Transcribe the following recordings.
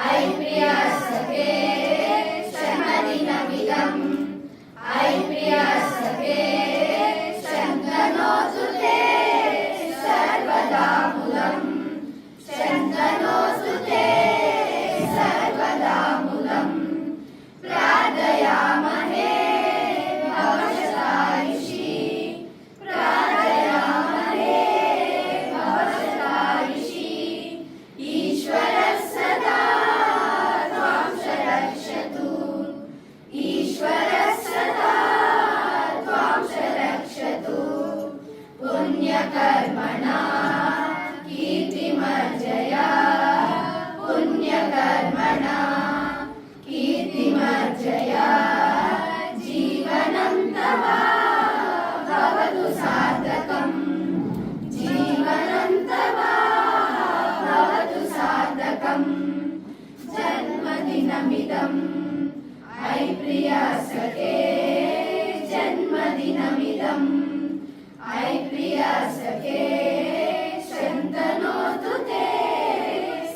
ऐ प्रिया सखे जन्मदिनमिदम् ऐ प्रिया सखे शन्तनोतु ते सर्वदा मुदम् शन्तनोतु ते सर्वदा मुदम् प्रार्थयामहे भवशतायुषी प्रार्थयामहे भवशतायुषी ईश्वरः सदा त्वां च रक्षतु ईश्वरः सदा त्वां च रक्षतु पुण्यकर्मणा कीर्तिमर्जया पुण्यकर्मणा कीर्तिमर्जया जीवनं तव भवतु सार्थकम् जीवनं तव भवतु सार्थकम् जन्मदिनमिदम् ऐ प्रिया सखे जन्मदिनमिदम् ऐ प्रिया सखे शन्तनोतु ते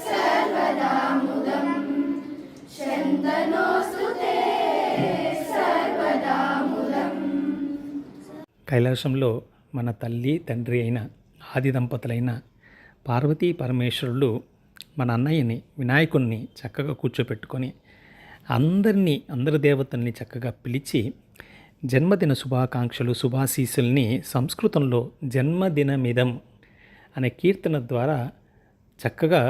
सर्वदा मुदम् शन्तनोतु ते सर्वदा मुदम्. కైలాసంలో మన తల్లి తండ్రి అయిన ఆది దంపతులైన పార్వతీ పరమేశ్వరులు మన అన్నయ్యని వినాయకుడిని చక్కగా కూర్చోపెట్టుకొని అందరి దేవతల్ని చక్కగా పిలిచి జన్మదిన శుభాకాంక్షలు శుభాశీస్సుల్ని సంస్కృతంలో జన్మదినమిదం అనే కీర్తన ద్వారా చక్కగా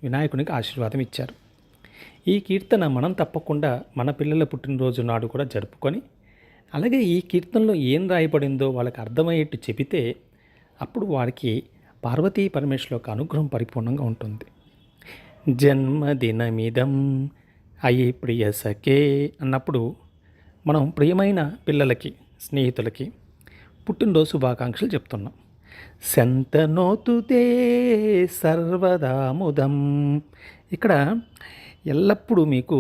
వినాయకునికి ఆశీర్వాదం ఇచ్చారు. ఈ కీర్తన మనం తప్పకుండా మన పిల్లల పుట్టినరోజు నాడు కూడా జరుపుకొని, అలాగే ఈ కీర్తనలో ఏం రాయబడిందో వాళ్ళకి అర్థమయ్యేట్టు చెబితే అప్పుడు వారికి పార్వతీ పరమేశ్వరుల యొక్క అనుగ్రహం పరిపూర్ణంగా ఉంటుంది. జన్మదినమిదం అయి ప్రియ సఖే అన్నప్పుడు మనం ప్రియమైన పిల్లలకి స్నేహితులకి పుట్టినరోజు శుభాకాంక్షలు చెప్తున్నాం. శంతనోతుతే సర్వదాముదం, ఇక్కడ ఎల్లప్పుడూ మీకు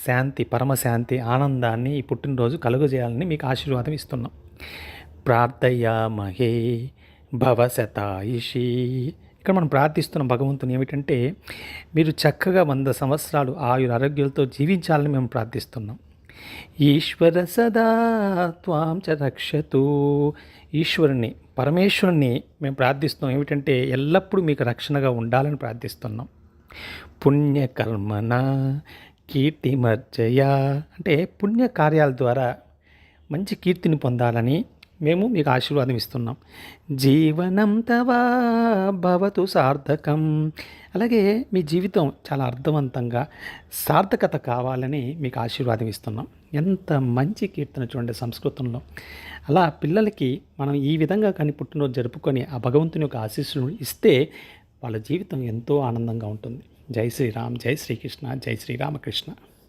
శాంతి, పరమశాంతి, ఆనందాన్ని ఈ పుట్టినరోజు కలుగజేయాలని మీకు ఆశీర్వాదం ఇస్తున్నాం. ప్రార్థయామహే భవశతాయుషీ, ఇక్కడ మనం ప్రార్థిస్తున్న భగవంతుని ఏమిటంటే మీరు చక్కగా 100 సంవత్సరాలు ఆరోగ్యాలతో జీవించాలని మేము ప్రార్థిస్తున్నాం. ఈశ్వర సదా త్వాం చ రక్షతు, ఈశ్వరుని పరమేశ్వరుని మేము ప్రార్థిస్తున్నాం ఏమిటంటే ఎల్లప్పుడూ మీకు రక్షణగా ఉండాలని ప్రార్థిస్తున్నాం. పుణ్యకర్మణ కీర్తిమర్జయ, అంటే పుణ్యకార్యాల ద్వారా మంచి కీర్తిని పొందాలని మేము మీకు ఆశీర్వాదం ఇస్తున్నాం. జీవనం తవా భవతు సార్థకం, అలాగే మీ జీవితం చాలా అర్థవంతంగా సార్థకత కావాలని మీకు ఆశీర్వాదం ఇస్తున్నాం. ఎంత మంచి కీర్తన చూడండి సంస్కృతంలో. అలా పిల్లలకి మనం ఈ విధంగా కానీ పుట్టినరోజు జరుపుకొని ఆ భగవంతుని యొక్క ఆశీస్సులు ఇస్తే వాళ్ళ జీవితం ఎంతో ఆనందంగా ఉంటుంది. జై శ్రీరామ్, జై శ్రీకృష్ణ, జై శ్రీరామకృష్ణ.